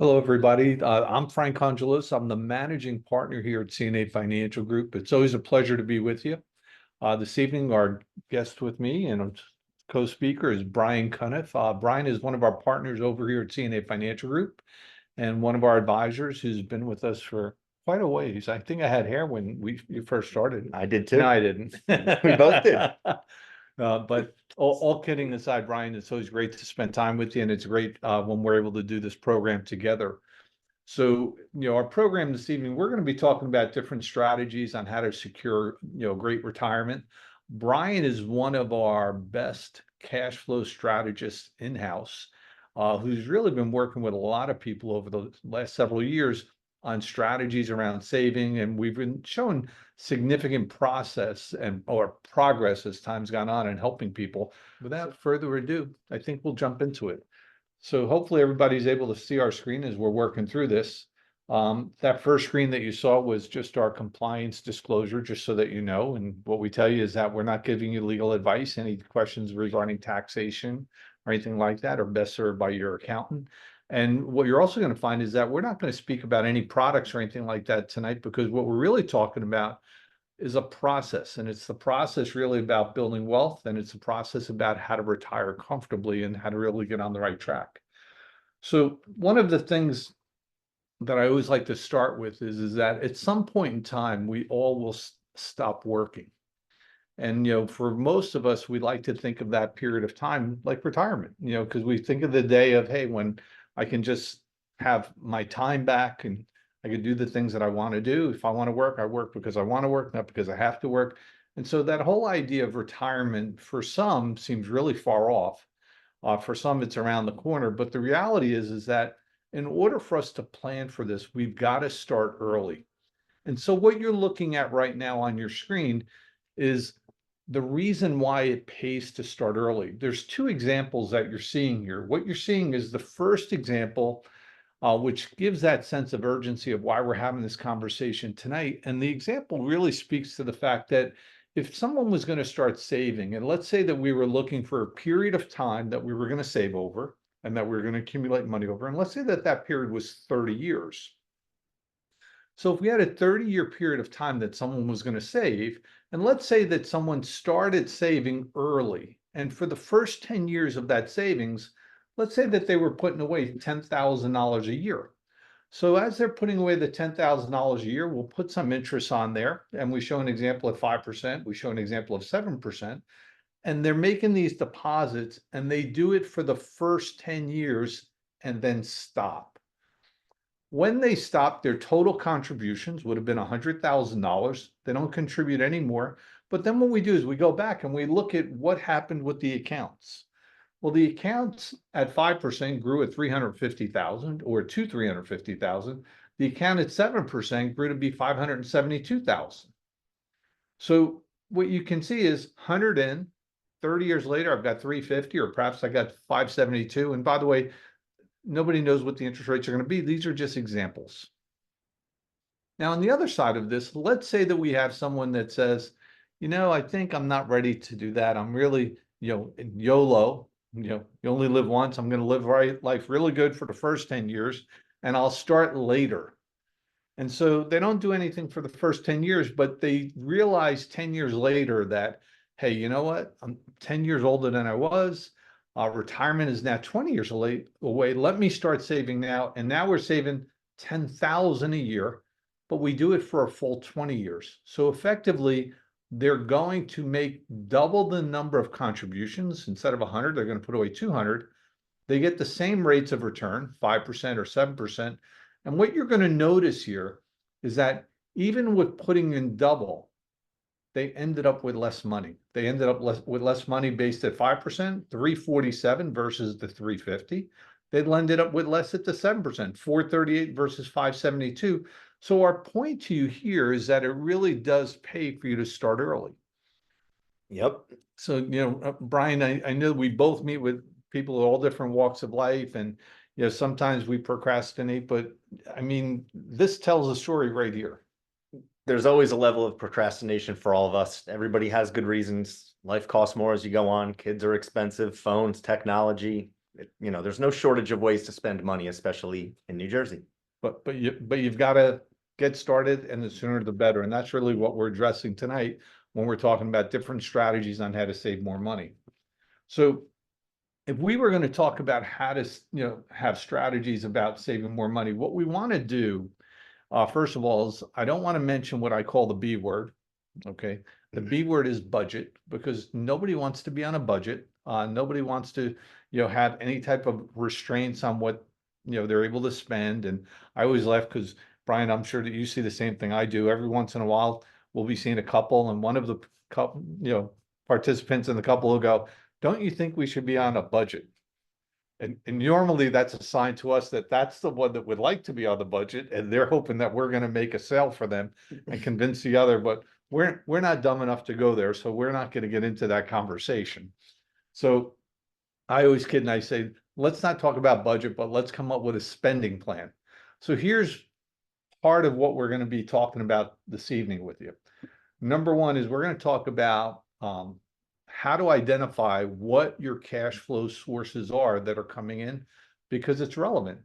Hello, everybody. I'm Frank Congilose. I'm the managing partner here at CNA Financial Group. It's always a pleasure to be with you. This evening, our guest with me and a co-speaker is Brian Cunniff. Brian is one of our partners over here at CNA Financial Group and one of our advisors who's been with us for quite a ways. I think I had hair when you first started. I did No, too. I didn't. We both did. But all kidding aside, Brian, it's always great to spend time with you, and it's great when we're able to do this program together. So, our program this evening, we're going to be talking about different strategies on how to secure, great retirement. Brian is one of our best cash flow strategists in-house, who's really been working with a lot of people over the last several years on strategies around saving, and we've been showing significant process and or progress as time's gone on in helping people. Without further ado, I think we'll jump into it. So hopefully everybody's able to see our screen as we're working through this. That first screen that you saw was just our compliance disclosure, just so that you know. And what we tell you is that we're not giving you legal advice. Any questions regarding taxation or anything like that are best served by your accountant. And what you're also going to find is that we're not going to speak about any products or anything like that tonight, because what we're really talking about is a process, and it's the process really about building wealth, and it's a process about how to retire comfortably and how to really get on the right track. So one of the things that I always like to start with is that at some point in time, we all will stop working. And, for most of us, we like to think of that period of time like retirement, because we think of the day of, hey, when I can just have my time back and I can do the things that I want to do. If I want to work, I work because I want to work, not because I have to work. And so that whole idea of retirement for some seems really far off. For some, it's around the corner. But the reality is that in order for us to plan for this, we've got to start early. And so what you're looking at right now on your screen is the reason why it pays to start early. There's two examples that you're seeing here. What you're seeing is the first example, which gives that sense of urgency of why we're having this conversation tonight. And the example really speaks to the fact that if someone was going to start saving, and let's say that we were looking for a period of time that we were going to save over and that we were going to accumulate money over, and let's say that that period was 30 years. So if we had a 30-year period of time that someone was going to save, and let's say that someone started saving early, and for the first 10 years of that savings, let's say that they were putting away $10,000 a year. So as they're putting away the $10,000 a year, we'll put some interest on there, and we show an example of 5%, we show an example of 7%, and they're making these deposits, and they do it for the first 10 years and then stop. When they stop, their total contributions would have been $100,000. They don't contribute anymore. But then what we do is we go back and we look at what happened with the accounts. Well, the accounts at 5% grew at 350,000 or to 350,000. The account at 7% grew to be 572,000. So what you can see is 100 in, 30 years later, I've got 350, or perhaps I got 572. And by the way, nobody knows what the interest rates are going to be. These are just examples. Now, on the other side of this, let's say that we have someone that says, I think I'm not ready to do that. I'm really, YOLO, you only live once. I'm going to live life really good for the first 10 years, and I'll start later. And so they don't do anything for the first 10 years, but they realize 10 years later that, hey, you know what? I'm 10 years older than I was. Retirement is now 20 years away. Let me start saving now. And now we're saving 10,000 a year, but we do it for a full 20 years. So effectively, they're going to make double the number of contributions. Instead of 100, they're going to put away 200. They get the same rates of return, 5% or 7%. And what you're going to notice here is that even with putting in double, they ended up with less money. They ended up with less money based at 5%, 347 versus the 350. They ended up with less at the 7%, 438 versus 572. So our point to you here is that it really does pay for you to start early. Yep. So, Brian, I know we both meet with people of all different walks of life, and sometimes we procrastinate, but I mean, this tells a story right here. There's always a level of procrastination for all of us. Everybody has good reasons. Life costs more as you go on. Kids are expensive, phones, technology, There's no shortage of ways to spend money, especially in New Jersey. But you've got to get started, and the sooner the better. And that's really what we're addressing tonight when we're talking about different strategies on how to save more money. So if we were going to talk about how to, have strategies about saving more money, what we want to do, first of all, is I don't want to mention what I call the B word. Okay. The B word is budget, because nobody wants to be on a budget. Nobody wants to, have any type of restraints on what, they're able to spend. And I always laugh because, Brian, I'm sure that you see the same thing I do. Every once in a while, we'll be seeing a couple, and one of the couple, participants in the couple will go, "Don't you think we should be on a budget?" And normally that's a sign to us that that's the one that would like to be on the budget, and they're hoping that we're going to make a sale for them and convince the other. But we're not dumb enough to go there, so we're not going to get into that conversation. So I always kid and I say, let's not talk about budget, but let's come up with a spending plan. So here's part of what we're going to be talking about this evening with you. Number one is we're going to talk about how to identify what your cash flow sources are that are coming in, because it's relevant.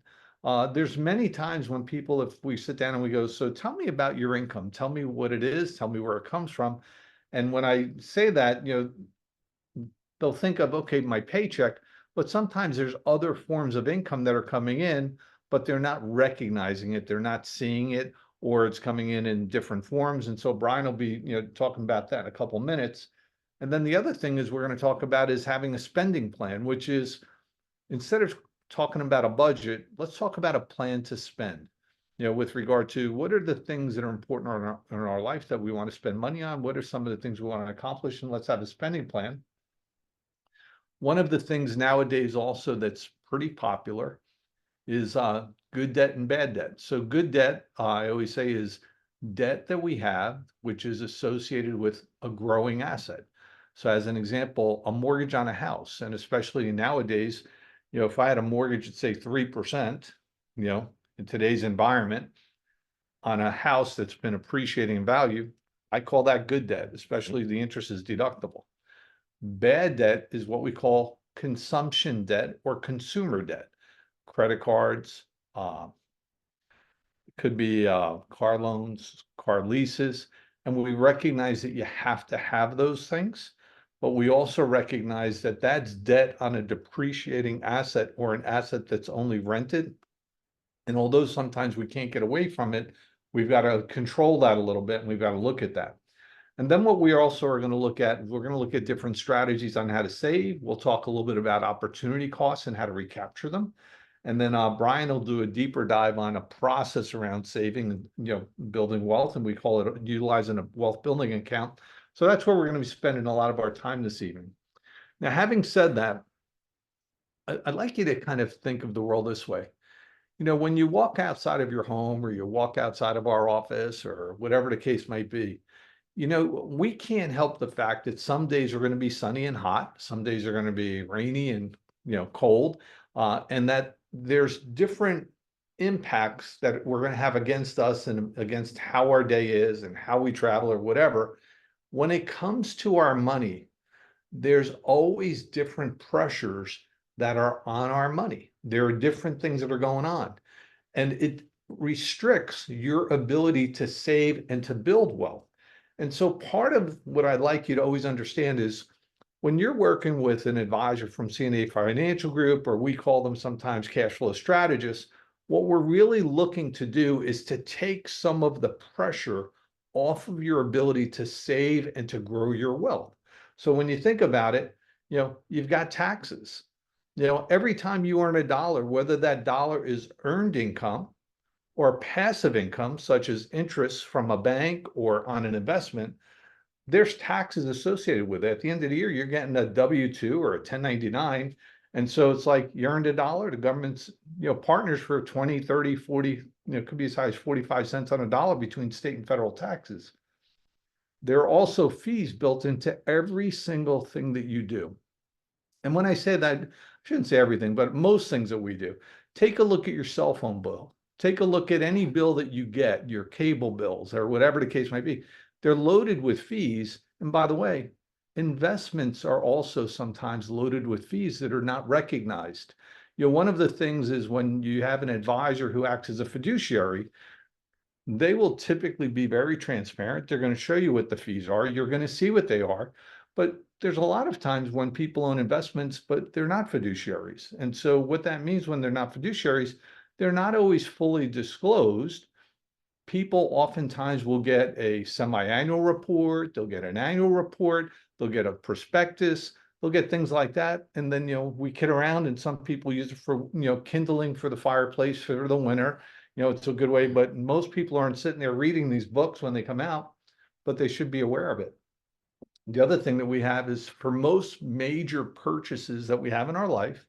There's many times when people, if we sit down and we go, so tell me about your income, tell me what it is, tell me where it comes from. And when I say that, they'll think of, okay, my paycheck, but sometimes there's other forms of income that are coming in, but they're not recognizing it, they're not seeing it, or it's coming in different forms. And so Brian will be, talking about that in a couple of minutes. And then the other thing is we're going to talk about is having a spending plan, which is, instead of talking about a budget, let's talk about a plan to spend, with regard to what are the things that are important in our life that we want to spend money on? What are some of the things we want to accomplish? And let's have a spending plan. One of the things nowadays also that's pretty popular is good debt and bad debt. So good debt, I always say, is debt that we have, which is associated with a growing asset. So as an example, a mortgage on a house, and especially nowadays, if I had a mortgage at say 3%, in today's environment on a house that's been appreciating in value, I call that good debt, especially the interest is deductible. Bad debt is what we call consumption debt or consumer debt. Credit cards, could be car loans, car leases, and we recognize that you have to have those things, but we also recognize that that's debt on a depreciating asset or an asset that's only rented. And although sometimes we can't get away from it, we've got to control that a little bit, and we've got to look at that. And then what we also are going to look at, we're going to look at different strategies on how to save. We'll talk a little bit about opportunity costs and how to recapture them. And then Brian will do a deeper dive on a process around saving and, building wealth, and we call it utilizing a wealth building account. So that's where we're going to be spending a lot of our time this evening. Now, having said that, I'd like you to kind of think of the world this way. When you walk outside of your home, or you walk outside of our office, or whatever the case might be, we can't help the fact that some days are going to be sunny and hot, some days are going to be rainy and, cold, and that there's different impacts that we're going to have against us and against how our day is and how we travel or whatever. When it comes to our money, there's always different pressures that are on our money. There are different things that are going on, and it restricts your ability to save and to build wealth. And so part of what I'd like you to always understand is, when you're working with an advisor from CNA Financial Group, or we call them sometimes cash flow strategists, what we're really looking to do is to take some of the pressure off of your ability to save and to grow your wealth. So when you think about it, you've got taxes. Every time you earn a dollar, whether that dollar is earned income or passive income, such as interest from a bank or on an investment, there's taxes associated with it. At the end of the year, you're getting a W-2 or a 1099. And so it's like you earned a dollar, the government's, partners for 20, 30, 40, could be as high as 45 cents on a dollar between state and federal taxes. There are also fees built into every single thing that you do. And when I say that, I shouldn't say everything, but most things that we do. Take a look at your cell phone bill. Take a look at any bill that you get, your cable bills or whatever the case might be. They're loaded with fees. And by the way, investments are also sometimes loaded with fees that are not recognized. You know, one of the things is when you have an advisor who acts as a fiduciary, they will typically be very transparent. They're going to show you what the fees are. You're going to see what they are. But there's a lot of times when people own investments, but they're not fiduciaries. And so what that means when they're not fiduciaries, they're not always fully disclosed. People oftentimes will get a semi-annual report, they'll get an annual report, they'll get a prospectus, they'll get things like that. And then, you know, we kid around and some people use it for, you know, kindling for the fireplace for the winter. You know, it's a good way, but most people aren't sitting there reading these books when they come out, but they should be aware of it. The other thing that we have is for most major purchases that we have in our life,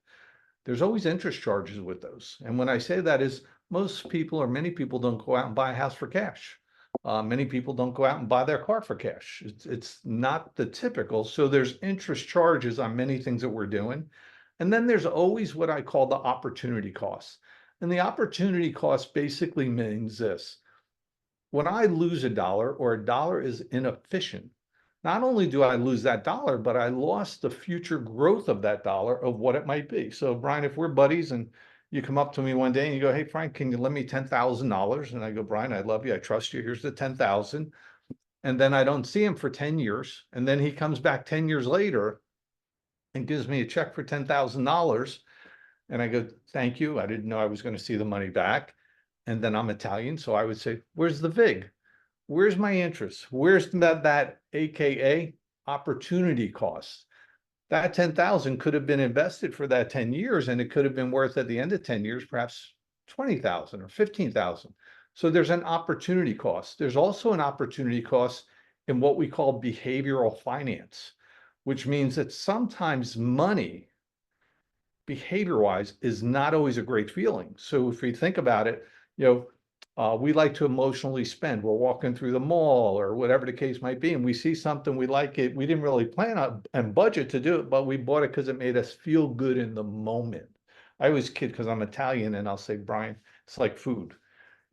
there's always interest charges with those. And when I say that is most people or many people don't go out and buy a house for cash. Many people don't go out and buy their car for cash. It's not the typical. So there's interest charges on many things that we're doing. And then there's always what I call the opportunity costs. And the opportunity cost basically means this. When I lose a dollar or a dollar is inefficient, not only do I lose that dollar, but I lost the future growth of that dollar of what it might be. So Brian, if we're buddies and you come up to me one day and you go, hey, Frank, can you lend me $10,000? And I go, Brian, I love you. I trust you. Here's the 10,000. And then I don't see him for 10 years. And then he comes back 10 years later and gives me a check for $10,000. And I go, thank you. I didn't know I was going to see the money back. And then I'm Italian. So I would say, where's the VIG? Where's my interest? Where's that AKA opportunity cost? That 10,000 could have been invested for that 10 years and it could have been worth at the end of 10 years, perhaps 20,000 or 15,000. So there's an opportunity cost. There's also an opportunity cost in what we call behavioral finance, which means that sometimes money, behavior-wise, is not always a great feeling. So if we think about it, you know, we like to emotionally spend. We're walking through the mall or whatever the case might be, and we see something, we like it. We didn't really plan on and budget to do it, but we bought it because it made us feel good in the moment. I always kid because I'm Italian and I'll say, Brian, it's like food.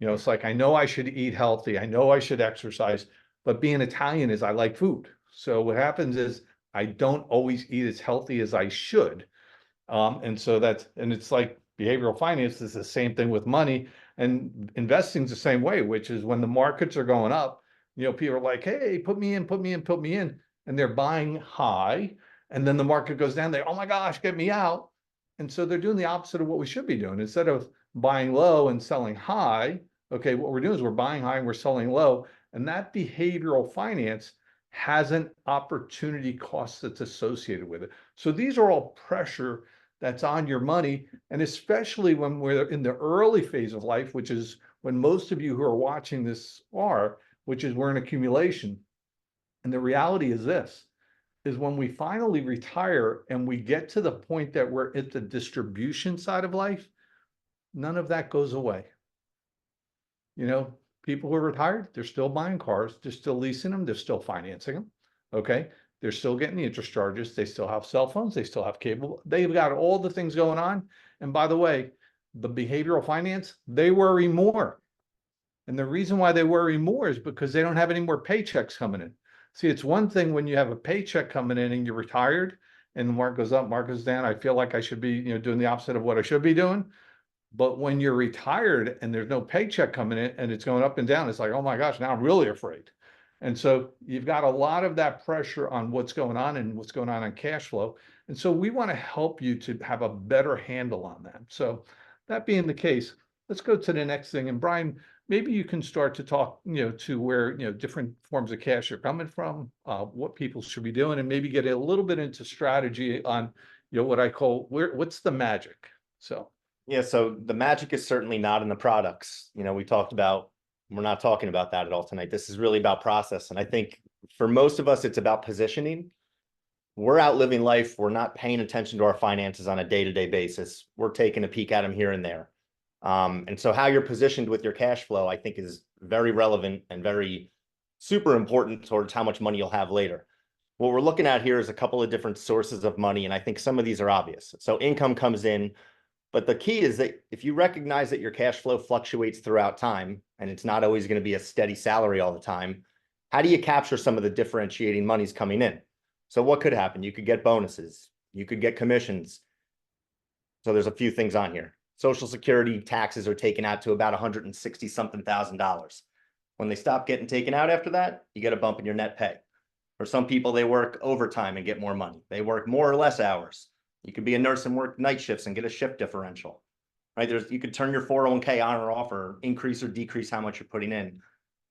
You know, it's like, I know I should eat healthy. I know I should exercise, but being Italian is I like food. So what happens is I don't always eat as healthy as I should. And so and it's like behavioral finance is the same thing with money, and investing is the same way, which is when the markets are going up, you know, people are like, hey, put me in, put me in, put me in. And they're buying high. And then the market goes down, oh my gosh, get me out. And so they're doing the opposite of what we should be doing. Instead of buying low and selling high, okay, what we're doing is we're buying high and we're selling low. And that behavioral finance has an opportunity cost that's associated with it. So these are all pressure that's on your money. And especially when we're in the early phase of life, which is when most of you who are watching this are, which is we're in accumulation. And the reality is this, is when we finally retire and we get to the point that we're at the distribution side of life, none of that goes away. You know, people who are retired, they're still buying cars, they're still leasing them, they're still financing them, okay? They're still getting the interest charges. They still have cell phones. They still have cable. They've got all the things going on. And by the way, the behavioral finance, they worry more. And the reason why they worry more is because they don't have any more paychecks coming in. See, it's one thing when you have a paycheck coming in and you're retired and the market goes up, market goes down. I feel like I should be, you know, doing the opposite of what I should be doing. But when you're retired and there's no paycheck coming in and it's going up and down, it's like, oh my gosh, now I'm really afraid. And so you've got a lot of that pressure on what's going on and what's going on cash flow. And so we want to help you to have a better handle on that. So that being the case, let's go to the next thing. And Brian, maybe you can start to talk, you know, to where, you know, different forms of cash are coming from, what people should be doing, and maybe get a little bit into strategy on, you know, what I call what's the magic. So. Yeah, so the magic is certainly not in the products. You know, we talked about, we're not talking about that at all tonight. This is really about process. And I think for most of us, it's about positioning. We're out living life. We're not paying attention to our finances on a day-to-day basis. We're taking a peek at them here and there. And so how you're positioned with your cash flow, I think, is very relevant and very super important towards how much money you'll have later. What we're looking at here is a couple of different sources of money, and I think some of these are obvious. So income comes in. But the key is that if you recognize that your cash flow fluctuates throughout time, and it's not always going to be a steady salary all the time, how do you capture some of the differentiating monies coming in? So what could happen? You could get bonuses, you could get commissions. So there's a few things on here. Social Security taxes are taken out to about 160 something $1,000. When they stop getting taken out after that, you get a bump in your net pay. For some people, they work overtime and get more money. They work more or less hours. You could be a nurse and work night shifts and get a shift differential, right? You could turn your 401k on or off, or increase or decrease how much you're putting in.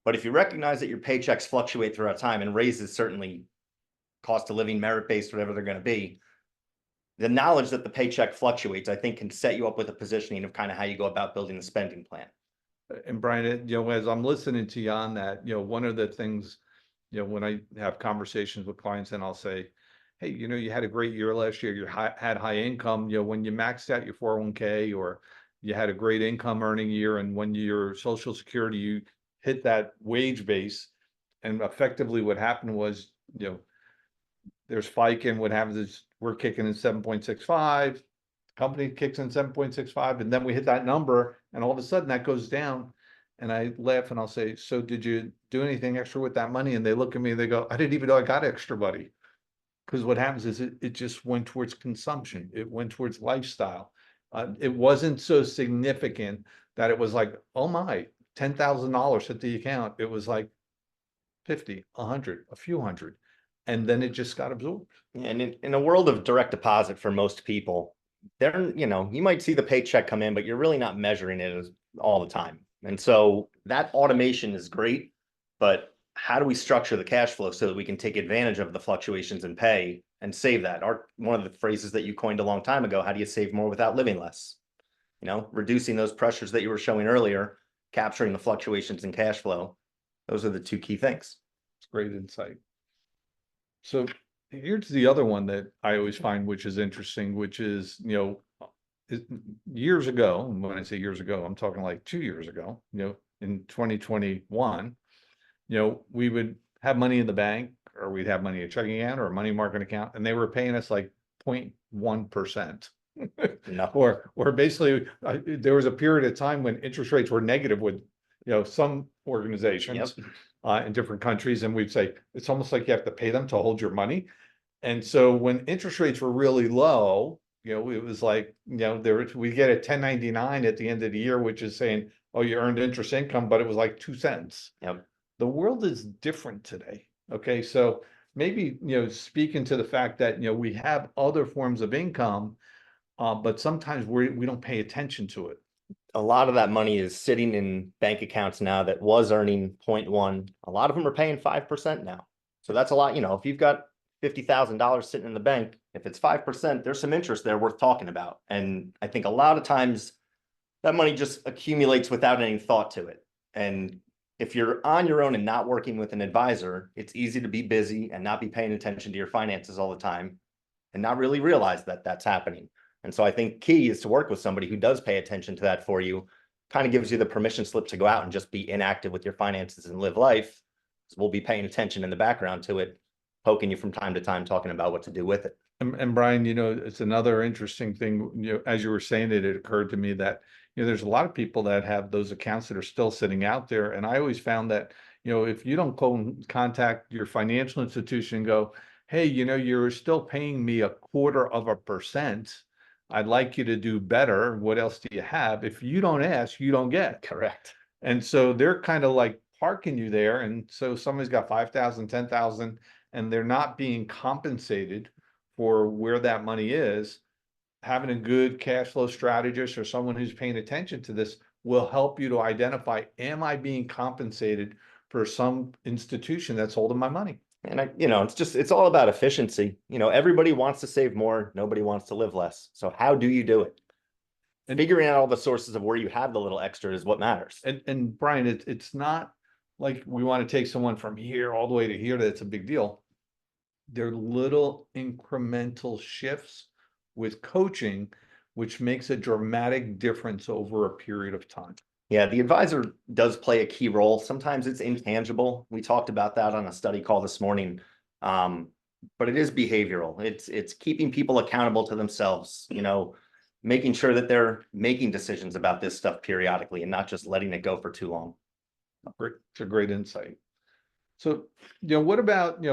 But if you recognize that your paychecks fluctuate throughout time, and raises certainly cost of living, merit-based, whatever they're going to be, the knowledge that the paycheck fluctuates, I think, can set you up with a positioning of kind of how you go about building the spending plan. And Brian, as I'm listening to you on that, one of the things, when I have conversations with clients and I'll say, hey, you had a great year last year, had high income, when you maxed out your 401k, or you had a great income earning year, and when your Social Security, you hit that wage base, and effectively what happened was, there's FICA, and what happens is we're kicking in 7.65, company kicks in 7.65, and then we hit that number, and all of a sudden that goes down. And I laugh and I'll say, so did you do anything extra with that money? And they look at me and they go, I didn't even know I got extra money. Because what happens is it just went towards consumption. It went towards lifestyle. It wasn't so significant that it was like, oh my, $10,000 hit the account. It was like 50, 100, a few hundred. And then it just got absorbed. And in a world of direct deposit for most people, you might see the paycheck come in, but you're really not measuring it all the time. And so that automation is great, but how do we structure the cash flow so that we can take advantage of the fluctuations in pay and save that? One of the phrases that you coined a long time ago, how do you save more without living less? Reducing those pressures that you were showing earlier, capturing the fluctuations in cash flow. Those are the two key things. It's great insight. So here's the other one that I always find, which is interesting, which is, years ago, and when I say years ago, I'm talking like 2 years ago, in 2021, we would have money in the bank, or we'd have money in a checking account or a money market account, and they were paying us like 0.1%. No. Or basically, there was a period of time when interest rates were negative with, some organizations. Yep. In different countries, and we'd say it's almost like you have to pay them to hold your money. And so when interest rates were really low, it was like, we get a 1099 at the end of the year, which is saying, oh, you earned interest income, but it was like 2 cents. Yep. The world is different today. Okay, so maybe speaking to the fact that we have other forms of income, but sometimes we don't pay attention to it. A lot of that money is sitting in bank accounts now that was earning 0.1. A lot of them are paying 5% now. So that's a lot. If you've got $50,000 sitting in the bank, if it's 5%, there's some interest there worth talking about. And I think a lot of times that money just accumulates without any thought to it. And if you're on your own and not working with an advisor, it's easy to be busy and not be paying attention to your finances all the time and not really realize that that's happening. And so I think key is to work with somebody who does pay attention to that for you, kind of gives you the permission slip to go out and just be inactive with your finances and live life. So we'll be paying attention in the background to it, poking you from time to time, talking about what to do with it. And Brian, it's another interesting thing, as you were saying it occurred to me that, there's a lot of people that have those accounts that are still sitting out there. And I always found that, if you don't go and contact your financial institution and go, hey, you're still paying me 0.25%. I'd like you to do better. What else do you have? If you don't ask, you don't get. Correct. And so they're kind of like parking you there. And so somebody's got 5,000, 10,000, and they're not being compensated for where that money is. Having a good cash flow strategist or someone who's paying attention to this will help you to identify, am I being compensated for some institution that's holding my money? And it's all about efficiency. Everybody wants to save more. Nobody wants to live less. So how do you do it? And figuring out all the sources of where you have the little extra is what matters. And Brian, it's not like we want to take someone from here all the way to here. That's a big deal. They're little incremental shifts with coaching, which makes a dramatic difference over a period of time. Yeah, the advisor does play a key role. Sometimes it's intangible. We talked about that on a study call this morning. But it is behavioral. It's keeping people accountable to themselves, making sure that they're making decisions about this stuff periodically and not just letting it go for too long. It's a great insight. So, what about,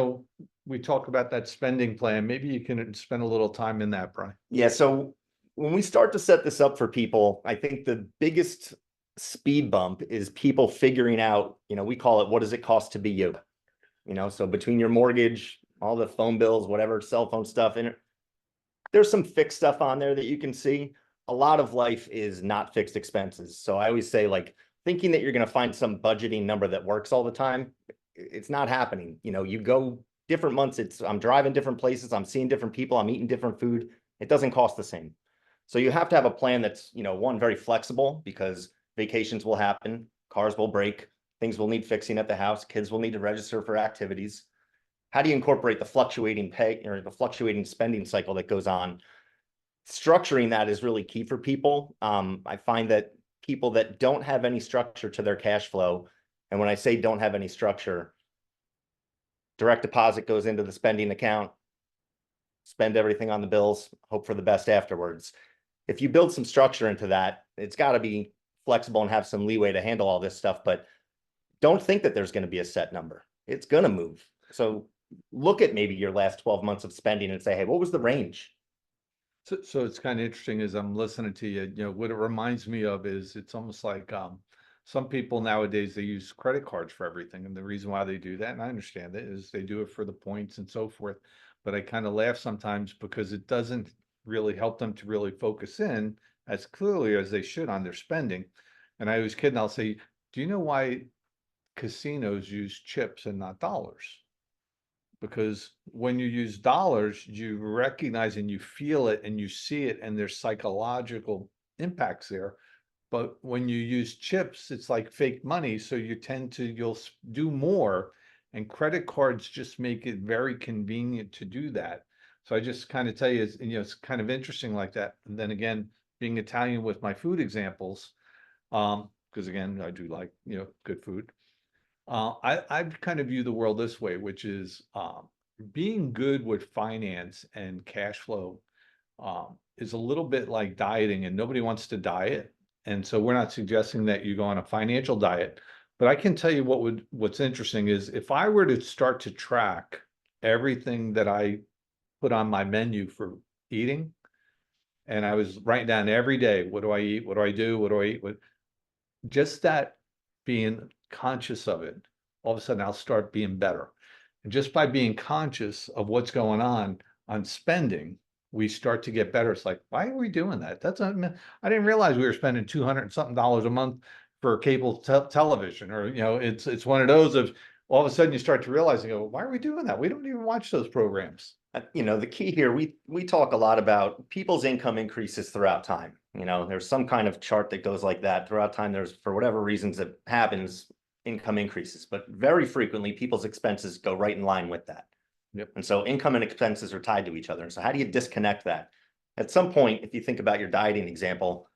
we talk about that spending plan. Maybe you can spend a little time in that, Brian. Yeah, so when we start to set this up for people, I think the biggest speed bump is people figuring out, we call it, what does it cost to be you? So between your mortgage, all the phone bills, whatever, cell phone stuff, and there's some fixed stuff on there that you can see. A lot of life is not fixed expenses. So I always say, like, thinking that you're going to find some budgeting number that works all the time, it's not happening. You go different months, I'm driving different places, I'm seeing different people, I'm eating different food. It doesn't cost the same. So you have to have a plan that's, one, very flexible, because vacations will happen, cars will break, things will need fixing at the house, kids will need to register for activities. How do you incorporate the fluctuating pay or the fluctuating spending cycle that goes on? Structuring that is really key for people. I find that people that don't have any structure to their cash flow, and when I say don't have any structure, direct deposit goes into the spending account, spend everything on the bills, hope for the best afterwards. If you build some structure into that, it's got to be flexible and have some leeway to handle all this stuff, but don't think that there's going to be a set number. It's going to move. So look at maybe your last 12 months of spending and say, hey, what was the range? So it's kind of interesting as I'm listening to you, what it reminds me of is it's almost like some people nowadays, they use credit cards for everything. And the reason why they do that, and I understand it, is they do it for the points and so forth. But I kind of laugh sometimes because it doesn't really help them to really focus in as clearly as they should on their spending. And I always kid and I'll say, do you know why casinos use chips and not dollars? Because when you use dollars, you recognize and you feel it and you see it, and there's psychological impacts there. But when you use chips, it's like fake money. So you'll do more. And credit cards just make it very convenient to do that. So I just kind of tell you, it's kind of interesting like that. And then again, being Italian with my food examples, because again, I do like, good food. I kind of view the world this way, which is being good with finance and cash flow is a little bit like dieting, and nobody wants to diet. And so we're not suggesting that you go on a financial diet. But I can tell you what's interesting is if I were to start to track everything that I put on my menu for eating, and I was writing down every day, what do I eat? What do I do? What do I eat? Just that being conscious of it, all of a sudden I'll start being better. And just by being conscious of what's going on spending, we start to get better. It's like, why are we doing that? I didn't realize we were spending 200 and something dollars a month for cable television, or, it's one of those of all of a sudden you start to realize, why are we doing that? We don't even watch those programs. The key here, we talk a lot about people's income increases throughout time. There's some kind of chart that goes like that throughout time. There's, for whatever reasons it happens, income increases, but very frequently people's expenses go right in line with that. Yep. And so income and expenses are tied to each other. And so how do you disconnect that? At some point, if you think about your dieting example,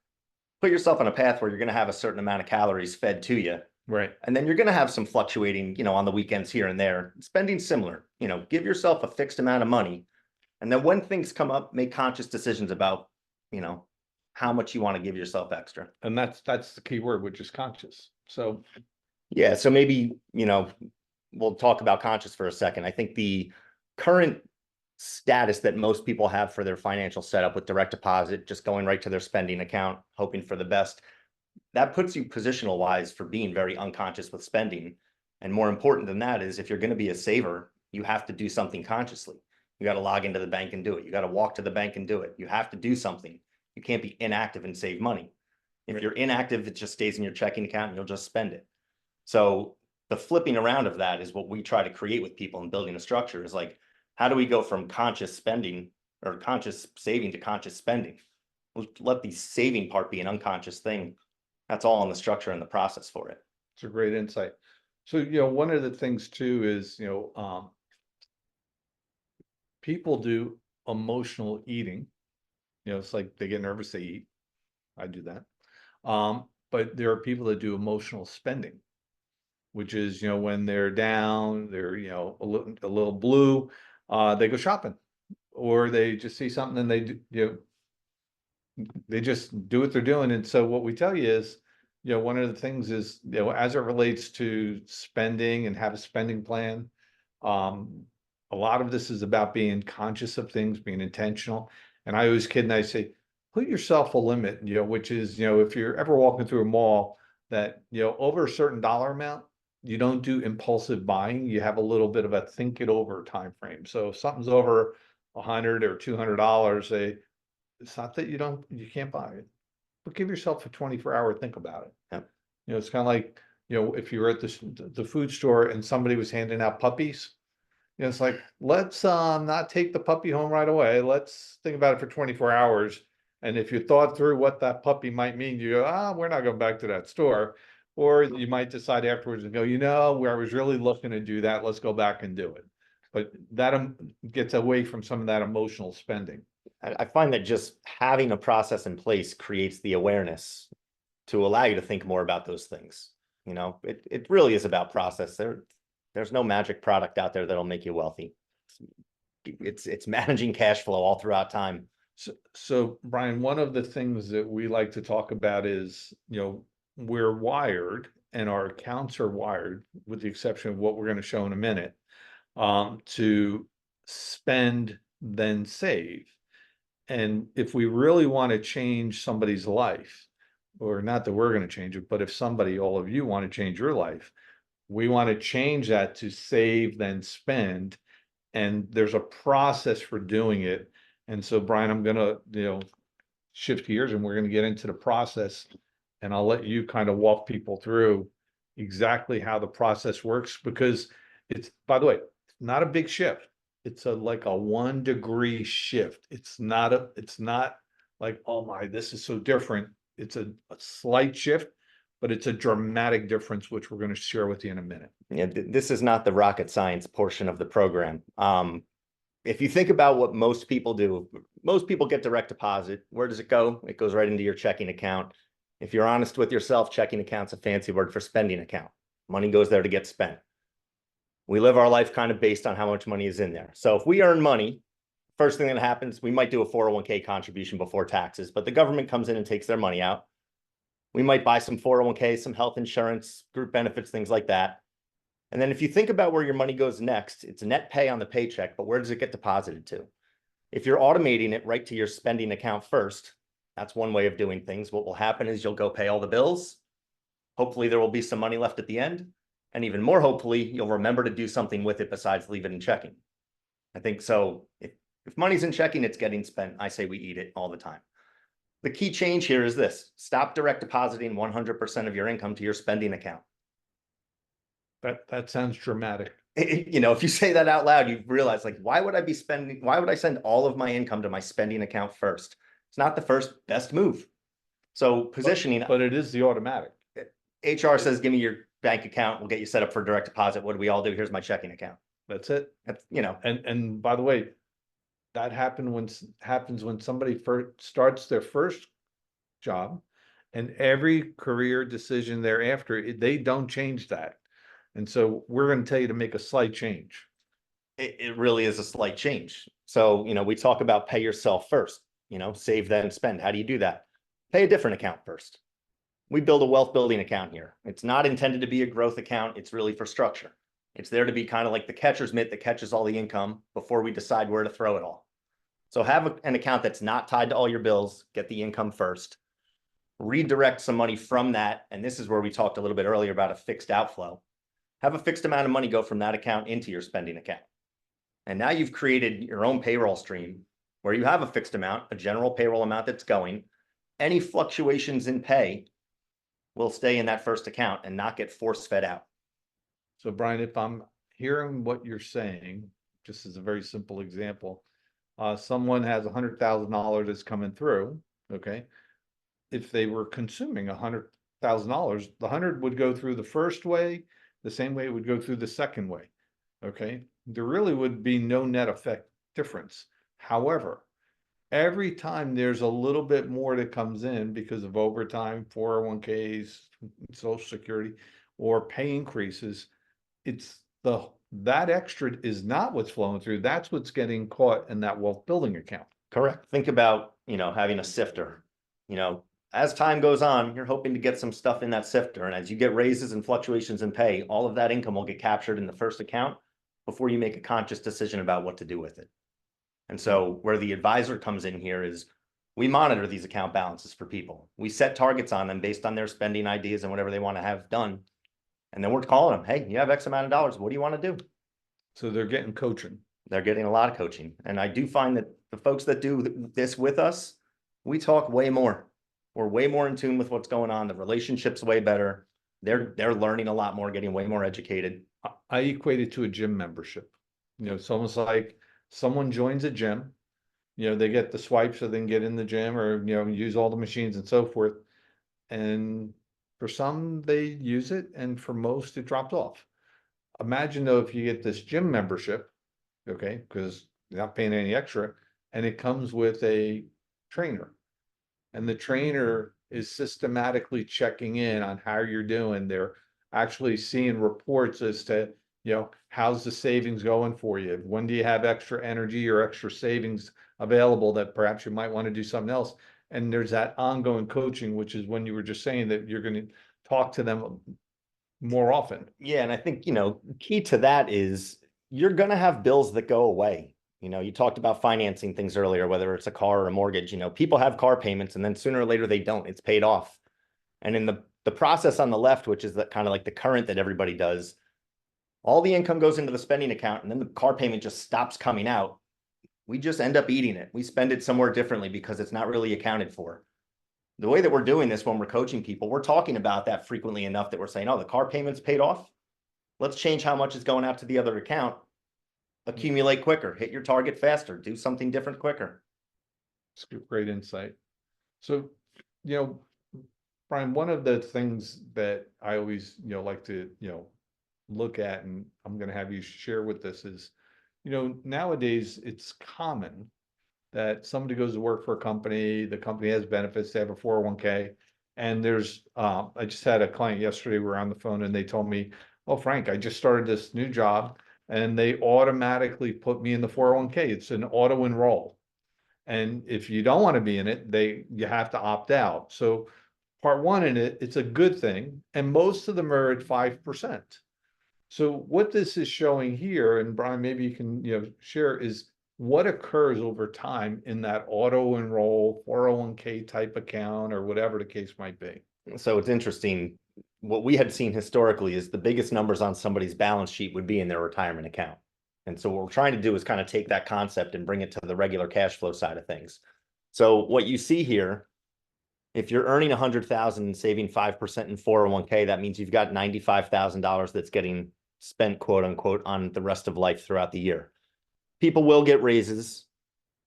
put yourself on a path where you're going to have a certain amount of calories fed to you. Right. And then you're going to have some fluctuating, on the weekends here and there, spending similar, give yourself a fixed amount of money. And then when things come up, make conscious decisions about, how much you want to give yourself extra. And that's the key word, which is conscious. So yeah, so maybe, we'll talk about conscious for a second. I think the current status that most people have for their financial setup with direct deposit, just going right to their spending account, hoping for the best, that puts you positional wise for being very unconscious with spending. And more important than that is, if you're going to be a saver, you have to do something consciously. You got to log into the bank and do it. You got to walk to the bank and do it. You have to do something. You can't be inactive and save money. If you're inactive, it just stays in your checking account and you'll just spend it. So the flipping around of that is what we try to create with people in building a structure, is like, how do we go from conscious spending or conscious saving to conscious spending? We'll let the saving part be an unconscious thing. That's all in the structure and the process for it. It's a great insight. So, one of the things too is, people do emotional eating. It's like they get nervous, they eat. I do that. But there are people that do emotional spending, which is, when they're down, they're, a little blue, they go shopping, or they just see something and they do, they just do what they're doing. And so what we tell you is, one of the things is, as it relates to spending and have a spending plan, a lot of this is about being conscious of things, being intentional. And I always kid and I say, put yourself a limit, which is, if you're ever walking through a mall that, over a certain dollar amount, you don't do impulsive buying. You have a little bit of a think it over time frame. So if something's over $100 or $200, it's not that you can't buy it, but give yourself a 24-hour think about it. Yep. It's kind of like, if you were at the food store and somebody was handing out puppies, it's like, let's not take the puppy home right away. Let's think about it for 24 hours. And if you thought through what that puppy might mean, you go, we're not going back to that store. Or you might decide afterwards and go, where I was really looking to do that, let's go back and do it. But that gets away from some of that emotional spending. I find that just having a process in place creates the awareness to allow you to think more about those things. It really is about process. There's no magic product out there that'll make you wealthy. It's managing cash flow all throughout time. So Brian, one of the things that we like to talk about is, we're wired and our accounts are wired, with the exception of what we're going to show in a minute, to spend, then save. And if we really want to change somebody's life, or not that we're going to change it, but if all of you want to change your life, we want to change that to save, then spend. And there's a process for doing it. And so, Brian, I'm going to, shift gears and we're going to get into the process. And I'll let you kind of walk people through exactly how the process works, because it's, by the way, not a big shift. It's like a 1 degree shift. It's not like, oh my, this is so different. It's a slight shift, but it's a dramatic difference, which we're going to share with you in a minute. Yeah, this is not the rocket science portion of the program. If you think about what most people do, most people get direct deposit. Where does it go? It goes right into your checking account. If you're honest with yourself, checking account's a fancy word for spending account. Money goes there to get spent. We live our life kind of based on how much money is in there. So if we earn money, first thing that happens, we might do a 401k contribution before taxes, but the government comes in and takes their money out. We might buy some 401k, some health insurance, group benefits, things like that. And then if you think about where your money goes next, it's net pay on the paycheck, but where does it get deposited to? If you're automating it right to your spending account first, that's one way of doing things. What will happen is you'll go pay all the bills. Hopefully there will be some money left at the end. And even more hopefully, you'll remember to do something with it besides leave it in checking. I think so. If money's in checking, it's getting spent. I say we eat it all the time. The key change here is this: stop direct depositing 100% of your income to your spending account. That sounds dramatic. If you say that out loud, you realize, like, why would I send all of my income to my spending account first? It's not the first best move. So positioning. But it is the automatic. HR says, give me your bank account. We'll get you set up for direct deposit. What do we all do? Here's my checking account. That's it. That's, And by the way, that happens when somebody first starts their first job, and every career decision thereafter, they don't change that. And so we're going to tell you to make a slight change. It really is a slight change. So, we talk about pay yourself first, save then spend. How do you do that? Pay a different account first. We build a wealth building account here. It's not intended to be a growth account. It's really for structure. It's there to be kind of like the catcher's mitt that catches all the income before we decide where to throw it all. So have an account that's not tied to all your bills, get the income first, redirect some money from that. And this is where we talked a little bit earlier about a fixed outflow. Have a fixed amount of money go from that account into your spending account. And now you've created your own payroll stream where you have a fixed amount, a general payroll amount that's going. Any fluctuations in pay will stay in that first account and not get force fed out. So Brian, if I'm hearing what you're saying, just as a very simple example, someone has $100,000 that's coming through. Okay. If they were consuming $100,000, the 100 would go through the first way, the same way it would go through the second way. Okay. There really would be no net effect difference. However, every time there's a little bit more that comes in because of overtime, 401ks, Social Security, or pay increases, that extra is not what's flowing through. That's what's getting caught in that wealth building account. Correct. Think about, having a sifter. as time goes on, you're hoping to get some stuff in that sifter. And as you get raises and fluctuations in pay, all of that income will get captured in the first account before you make a conscious decision about what to do with it. And so where the advisor comes in here is we monitor these account balances for people. We set targets on them based on their spending ideas and whatever they want to have done. And then we're calling them, hey, you have X amount of dollars. What do you want to do? So they're getting coaching. They're getting a lot of coaching. And I do find that the folks that do this with us, we talk way more. We're way more in tune with what's going on. The relationship's way better. They're learning a lot more, getting way more educated. I equate it to a gym membership. It's almost like someone joins a gym, they get the swipe so they can get in the gym or, use all the machines and so forth. And for some, they use it, and for most, it dropped off. Imagine though, if you get this gym membership, okay, because you're not paying any extra, and it comes with a trainer. And the trainer is systematically checking in on how you're doing. They're actually seeing reports as to, how's the savings going for you? When do you have extra energy or extra savings available that perhaps you might want to do something else? And there's that ongoing coaching, which is when you were just saying that you're going to talk to them more often. Yeah, and I think, key to that is you're going to have bills that go away. You talked about financing things earlier, whether it's a car or a mortgage. People have car payments and then sooner or later they don't. It's paid off. And in the process on the left, which is kind of like the current that everybody does, all the income goes into the spending account and then the car payment just stops coming out. We just end up eating it. We spend it somewhere differently because it's not really accounted for. The way that we're doing this when we're coaching people, we're talking about that frequently enough that we're saying, oh, the car payment's paid off. Let's change how much is going out to the other account. Accumulate quicker, hit your target faster, do something different quicker. It's great insight. So, Brian, one of the things that I always, like to, look at, and I'm going to have you share with this is, nowadays it's common that somebody goes to work for a company, the company has benefits, they have a 401k, and there's, I just had a client yesterday, we were on the phone and they told me, oh, Frank, I just started this new job and they automatically put me in the 401k. It's an auto enroll. And if you don't want to be in it, you have to opt out. So part one in it, it's a good thing. And most of them are at 5%. So what this is showing here, and Brian, maybe you can, share, is what occurs over time in that auto enroll 401k type account or whatever the case might be. So it's interesting. What we had seen historically is the biggest numbers on somebody's balance sheet would be in their retirement account. And so what we're trying to do is kind of take that concept and bring it to the regular cash flow side of things. So what you see here, if you're earning 100,000 and saving 5% in 401k, that means you've got $95,000 that's getting spent, quote unquote, on the rest of life throughout the year. People will get raises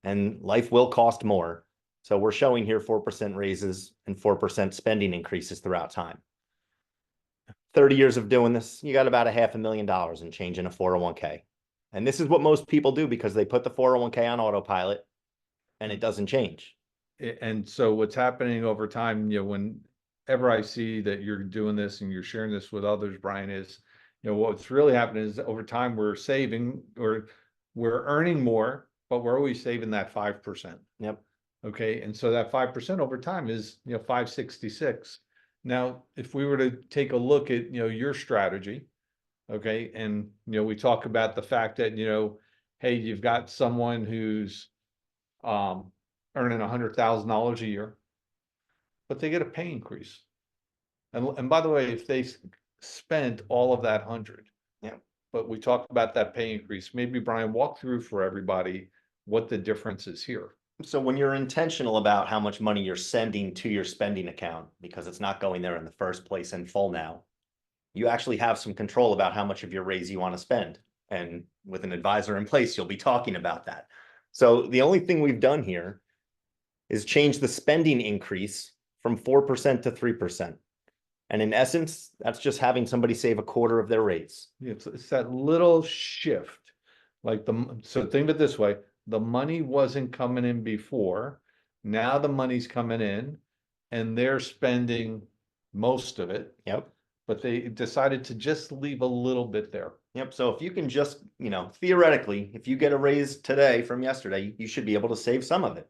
and life will cost more. So we're showing here 4% raises and 4% spending increases throughout time. 30 years of doing this, you got about $500,000 in change in a 401k. And this is what most people do because they put the 401k on autopilot and it doesn't change. And so what's happening over time, whenever I see that you're doing this and you're sharing this with others, Brian, is, what's really happening is over time we're saving, or we're earning more, but we're always saving that 5%. Yep. Okay. And so that 5% over time is, 566. Now, if we were to take a look at, your strategy, okay, and, we talk about the fact that, hey, you've got someone who's earning $100,000 a year, but they get a pay increase. And by the way, if they spent all of that 100, yeah, but we talked about that pay increase, maybe Brian, walk through for everybody what the difference is here. So when you're intentional about how much money you're sending to your spending account, because it's not going there in the first place in full now, you actually have some control about how much of your raise you want to spend. And with an advisor in place, you'll be talking about that. So the only thing we've done here is change the spending increase from 4% to 3%. And in essence, that's just having somebody save a quarter of their raise. It's that little shift. So think of it this way, the money wasn't coming in before, now the money's coming in and they're spending most of it. Yep. But they decided to just leave a little bit there. Yep. So if you can just, theoretically, if you get a raise today from yesterday, you should be able to save some of it,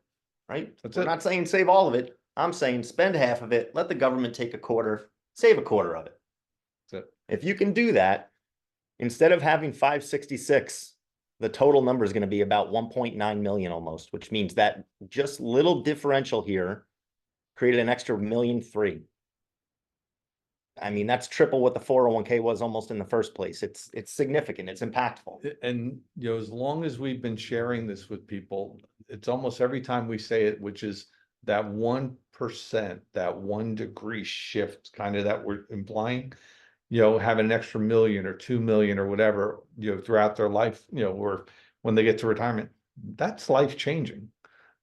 right? We're not saying save all of it, I'm saying spend half of it, let the government take a quarter, save a quarter of it. That's it. If you can do that, instead of having 566, the total number is going to be about 1.9 million almost, which means that just little differential here created an extra 1.3 million. I mean, that's triple what the 401k was almost in the first place. It's significant. It's impactful. And, you know, as long as we've been sharing this with people, it's almost every time we say it, which is that 1%, that 1 degree shift kind of that we're implying, you know, have an extra million or 2 million or whatever, you know, throughout their life, you know, or when they get to retirement, that's life changing.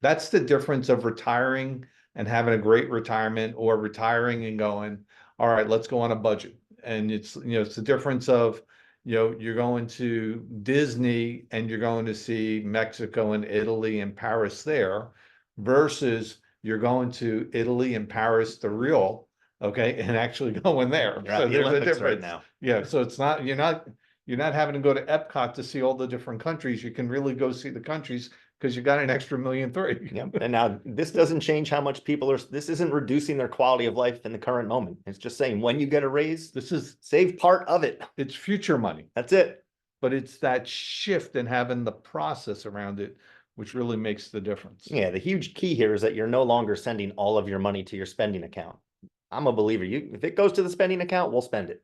That's the difference of retiring and having a great retirement, or retiring and going, all right, let's go on a budget. And it's, you know, it's the difference of, you know, you're going to Disney and you're going to see Mexico and Italy and Paris there, versus you're going to Italy and Paris, the real, okay, and actually going there. You're at So the there's a Olympics right difference. now. Yeah, so it's not, you're not having to go to Epcot to see all the different countries. You can really go see the countries because you got an extra 1.3 million. Yep. And now this doesn't change how much people are, this isn't reducing their quality of life in the current moment. It's just saying when you get a raise, This is, save part of it. it's future money, That's it. but it's that shift and having the process around it, which really makes the difference. Yeah, the huge key here is that you're no longer sending all of your money to your spending account. I'm a believer. If it goes to the spending account, we'll spend it.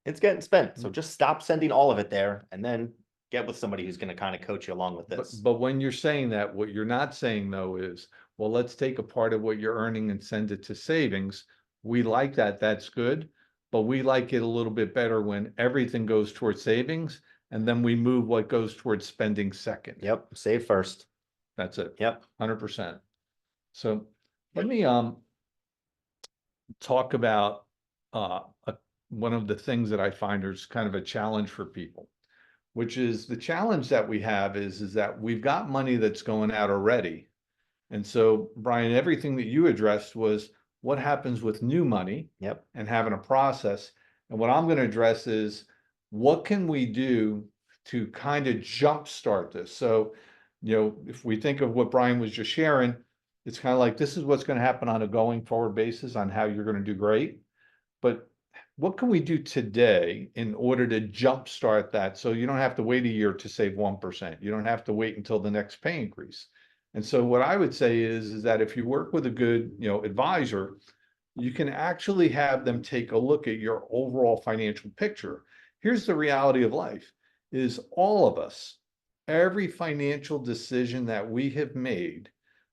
It's getting spent. So just stop sending all of it there and then get with somebody who's going to kind of coach you along with this. But when you're saying that, what you're not saying though is, well, let's take a part of what you're earning and send it to savings. We like that, that's good, but we like it a little bit better when everything goes towards savings and then we move what goes towards spending second. Yep. Save first. That's it. Yep. 100%. So let me talk about one of the things that I find is kind of a challenge for people, which is the challenge that we have is that we've got money that's going out already. And so, Brian, everything that you addressed was what happens with new money. Yep. And having a process. And what I'm going to address is what can we do to kind of jumpstart this? So, you know, if we think of what Brian was just sharing, it's kind of like this is what's going to happen on a going forward basis on how you're going to do great. But what can we do today in order to jumpstart that? So you don't have to wait a year to save 1%. You don't have to wait until the next pay increase. And so what I would say is that if you work with a good, you know, advisor, you can actually have them take a look at your overall financial picture. Here's the reality of life is all of us, every financial decision that we have made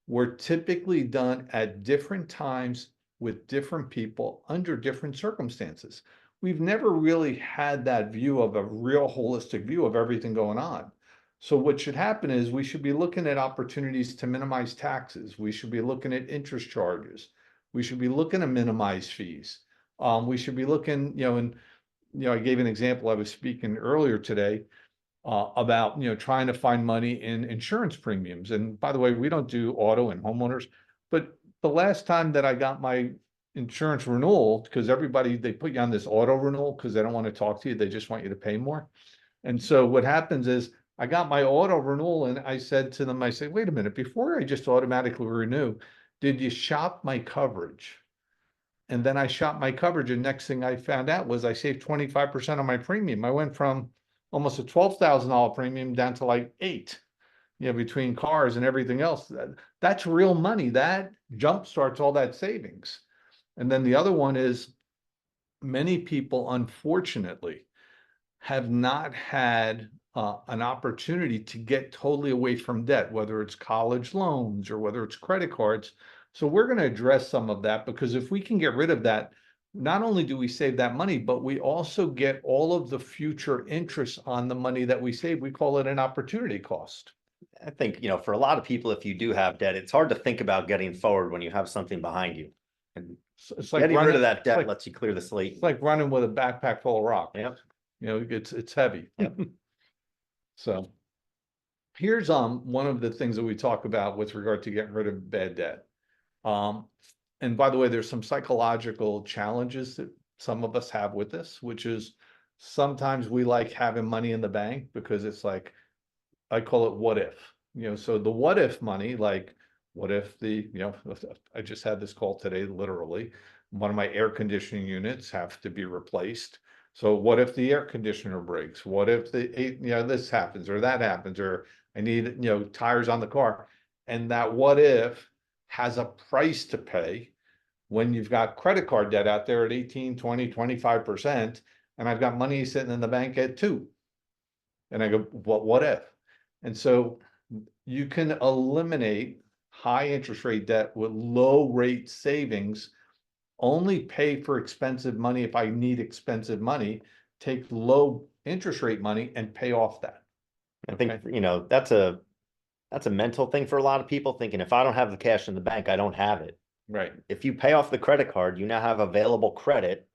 were typically done at different times with different people under different circumstances. We've never really had that view of a real holistic view of everything going on. So what should happen is we should be looking at opportunities to minimize taxes. We should be looking at interest charges. We should be looking to minimize fees. We should be looking, you know, and, you know, I gave an example. I was speaking earlier today about, you know, trying to find money in insurance premiums. And by the way, we don't do auto and homeowners, but the last time that I got my insurance renewal, because everybody, they put you on this auto renewal because they don't want to talk to you. They just want you to pay more. And so what happens is I got my auto renewal and I said to them, I said, wait a minute, before I just automatically renew, did you shop my coverage? And then I shopped my coverage. And next thing I found out was I saved 25% on my premium. I went from almost a $12,000 premium down to like $8,000. You know, between cars and everything else, that's real money. That jumpstarts all that savings. And then the other one is many people, unfortunately, have not had an opportunity to get totally away from debt, whether it's college loans or whether it's credit cards. So we're going to address some of that, because if we can get rid of that, not only do we save that money, but we also get all of the future interest on the money that we save. We call it an opportunity cost. I think, you know, for a lot of people, if you do have debt, it's hard to think about getting forward when you have something behind you. And It's like getting rid running, of that debt like, lets you clear the slate. it's like running with a backpack full of rock. Yep. You know, it's heavy. Yep. So here's one of the things that we talk about with regard to getting rid of bad debt. And by the way, there's some psychological challenges that some of us have with this, which is sometimes we like having money in the bank because it's like, I call it what if, you know, so the what if money, like, What if I just had this call today, literally, one of my air conditioning units have to be replaced. So what if the air conditioner breaks? What if this happens or that happens, or I need, tires on the car? And that what if has a price to pay when you've got credit card debt out there at 18, 20, 25%, and I've got money sitting in the bank at 2. And I go, what if? And so you can eliminate high interest rate debt with low rate savings. Only pay for expensive money if I need expensive money, take low interest rate money and pay off that. I think, that's a mental thing for a lot of people, thinking if I don't have the cash in the bank, I don't have it. Right. If you pay off the credit card, you now have available credit.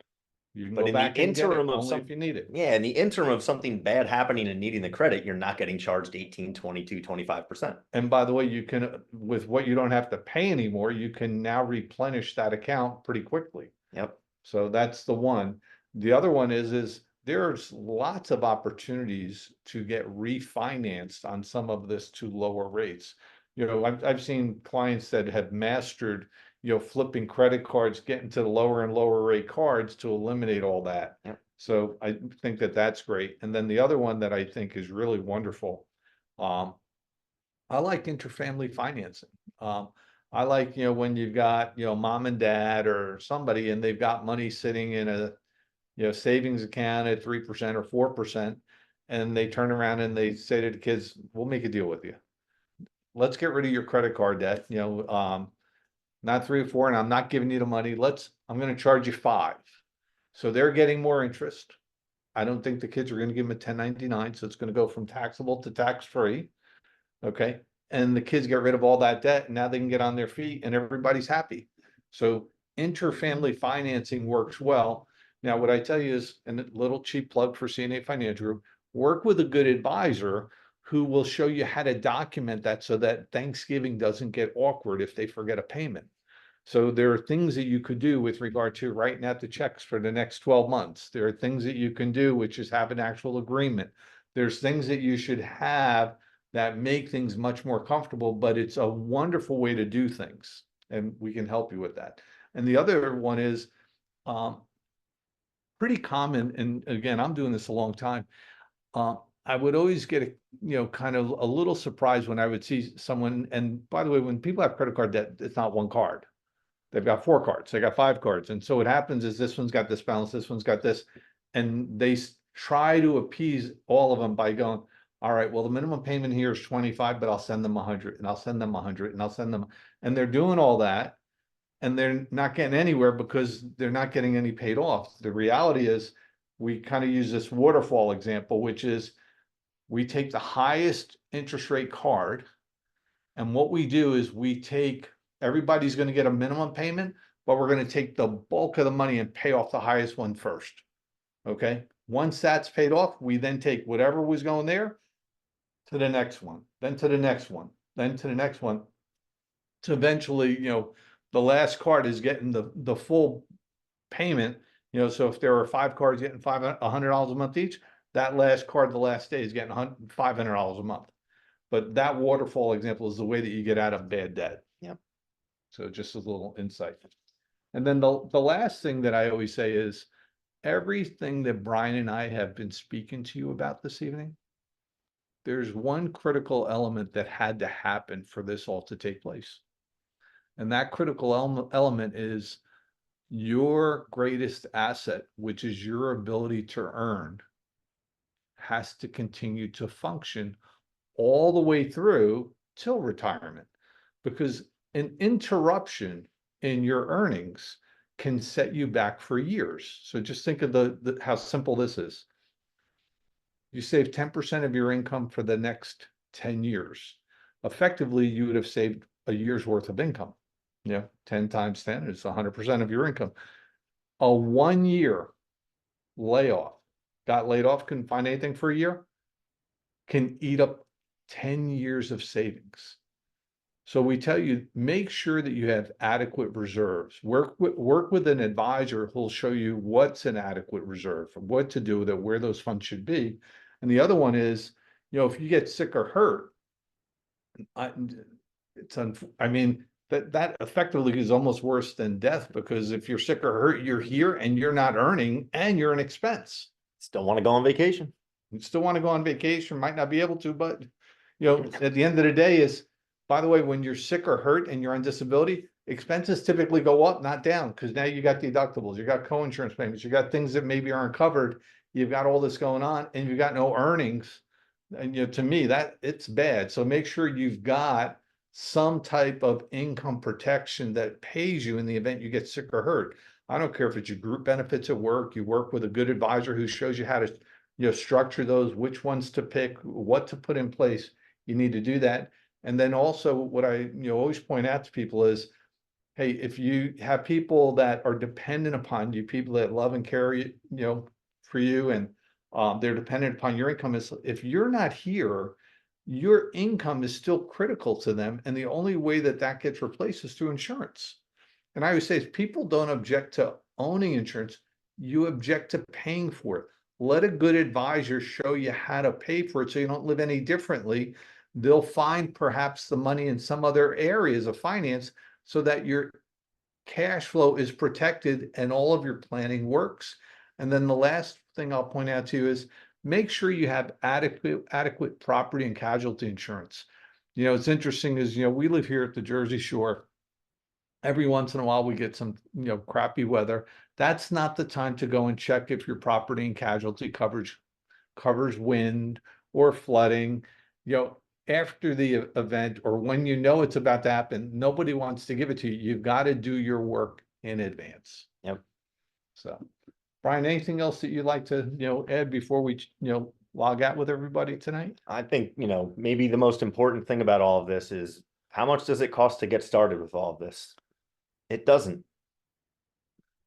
You can But go in the back and get it interim of only if you need it. Yeah, in the interim of something bad happening and needing the credit, you're not getting charged 18, 22, 25%. And by the way, you can, with what you don't have to pay anymore, you can now replenish that account pretty quickly. Yep. So that's the one. The other one is there's lots of opportunities to get refinanced on some of this to lower rates. I've seen clients that have mastered, flipping credit cards, getting to the lower and lower rate cards to eliminate all that. Yep. So I think that that's great. And then the other one that I think is really wonderful, I like interfamily financing. I like, when you've got, mom and dad or somebody and they've got money sitting in a, savings account at 3% or 4%, and they turn around and they say to the kids, we'll make a deal with you. Let's get rid of your credit card debt, not 3 or 4, and I'm not giving you the money. I'm going to charge you 5. So they're getting more interest. I don't think the kids are going to give them a 1099. So it's going to go from taxable to tax-free. Okay. And the kids get rid of all that debt and now they can get on their feet and everybody's happy. So interfamily financing works well. Now, what I tell you is, and a little cheap plug for CNA Financial Group, work with a good advisor who will show you how to document that so that Thanksgiving doesn't get awkward if they forget a payment. So there are things that you could do with regard to writing out the checks for the next 12 months. There are things that you can do, which is have an actual agreement. There's things that you should have that make things much more comfortable, but it's a wonderful way to do things. And we can help you with that. And the other one is pretty common. And again, I'm doing this a long time. I would always get kind of a little surprised when I would see someone. And by the way, when people have credit card debt, it's not one card. They've got 4 cards. They got 5 cards. And so what happens is this one's got this balance, this one's got this. And they try to appease all of them by going, all right, well, the minimum payment here is 25, but I'll send them 100 and I'll send them 100 and I'll send them. And they're doing all that and they're not getting anywhere because they're not getting any paid off. The reality is we kind of use this waterfall example, which is we take the highest interest rate card. And what we do is we take, everybody's going to get a minimum payment, but we're going to take the bulk of the money and pay off the highest one first. Okay. Once that's paid off, we then take whatever was going there to the next one, then to the next one, then to the next one. To eventually, the last card is getting the full payment. So if there are 5 cards getting $100 a month each, that last card, the last day is getting $500 a month. But that waterfall example is the way that you get out of bad debt. Yep. So just a little insight. And then the last thing that I always say is everything that Brian and I have been speaking to you about this evening, there's one critical element that had to happen for this all to take place. And that critical element is your greatest asset, which is your ability to earn, has to continue to function all the way through till retirement, because an interruption in your earnings can set you back for years. So just think of how simple this is. You save 10% of your income for the next 10 years. Effectively, you would have saved a year's worth of income. 10 times 10 is 100% of your income. A 1-year layoff, got laid off, couldn't find anything for a year, can eat up 10 years of savings. So we tell you, make sure that you have adequate reserves. Work with an advisor who'll show you what's an adequate reserve, what to do with it, where those funds should be. And the other one is, if you get sick or hurt, I mean, that effectively is almost worse than death, because if you're sick or hurt, you're here and you're not earning and you're an expense. Still want to go on vacation. You still want to go on vacation, might not be able to, but at the end of the day is, by the way, when you're sick or hurt and you're on disability, expenses typically go up, not down, because now you got deductibles, you got co-insurance payments, you got things that maybe aren't covered. You've got all this going on and you've got no earnings. And to me, that it's bad. So make sure you've got some type of income protection that pays you in the event you get sick or hurt. I don't care if it's your group benefits at work, you work with a good advisor who shows you how to structure those, which ones to pick, what to put in place. You need to do that. And then also what I always point out to people is, hey, if you have people that are dependent upon you, people that love and care for you, and they're dependent upon your income, is if you're not here, your income is still critical to them. And the only way that that gets replaced is through insurance. And I always say, if people don't object to owning insurance, you object to paying for it. Let a good advisor show you how to pay for it so you don't live any differently. They'll find perhaps the money in some other areas of finance so that your cash flow is protected and all of your planning works. And then the last thing I'll point out to you is make sure you have adequate property and casualty insurance. It's interesting is, we live here at the Jersey Shore. Every once in a while we get some, crappy weather. That's not the time to go and check if your property and casualty coverage covers wind or flooding. After the event, or when it's about to happen, nobody wants to give it to you. You've got to do your work in advance. Yep. So, Brian, anything else that you'd like to, add before we, log out with everybody tonight? I think, maybe the most important thing about all of this is, how much does it cost to get started with all of this? It doesn't.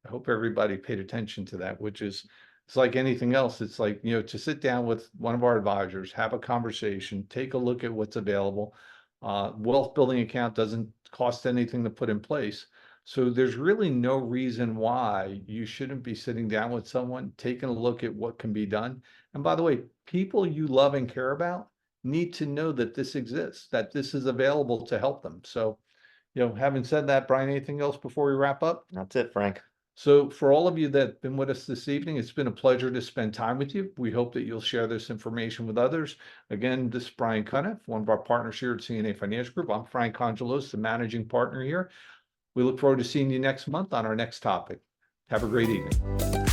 I hope everybody paid attention to that, which is, it's like anything else. It's like, to sit down with one of our advisors, have a conversation, take a look at what's available. Wealth building account doesn't cost anything to put in place. So there's really no reason why you shouldn't be sitting down with someone, taking a look at what can be done. And by the way, people you love and care about need to know that this exists, that this is available to help them. So, having said that, Brian, anything else before we wrap up? That's it, Frank. So for all of you that have been with us this evening, it's been a pleasure to spend time with you. We hope that you'll share this information with others. Again, this is Brian Cunniff, one of our partners here at CNA Financial Group. I'm Frank Congilose, the managing partner here. We look forward to seeing you next month on our next topic. Have a great evening.